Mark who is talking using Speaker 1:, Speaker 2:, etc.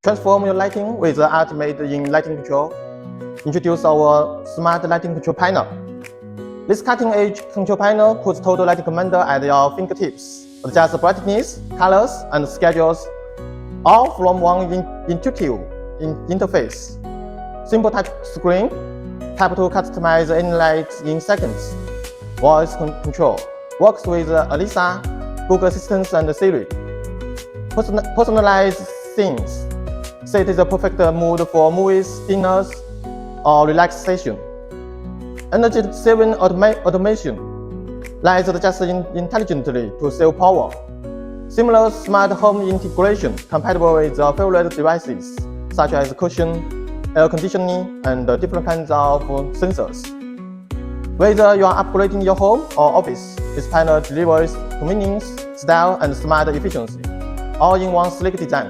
Speaker 1: Transform your lighting with the ultimate in lighting control. Introduce our smart lighting control panel. This cutting-edge control panel puts total lighting commander at your fingertips. Adjust the brightness, colors, and schedules, all from one intuitive interface. Simple touch screen, tap to customize any light in seconds. Voice control works with Alexa, Google Assistant, and Siri. Personalized scenes. Set the perfect mood for movies, dinners, or relaxation. Energy-saving automation. Lights adjust intelligently to save power. Similar smart home integration compatible with favorite devices such as cushion, air conditioning, and different kinds of sensors. Whether you are upgrading your home or office, this panel delivers convenience, style, and smart efficiency, all in one sleek design.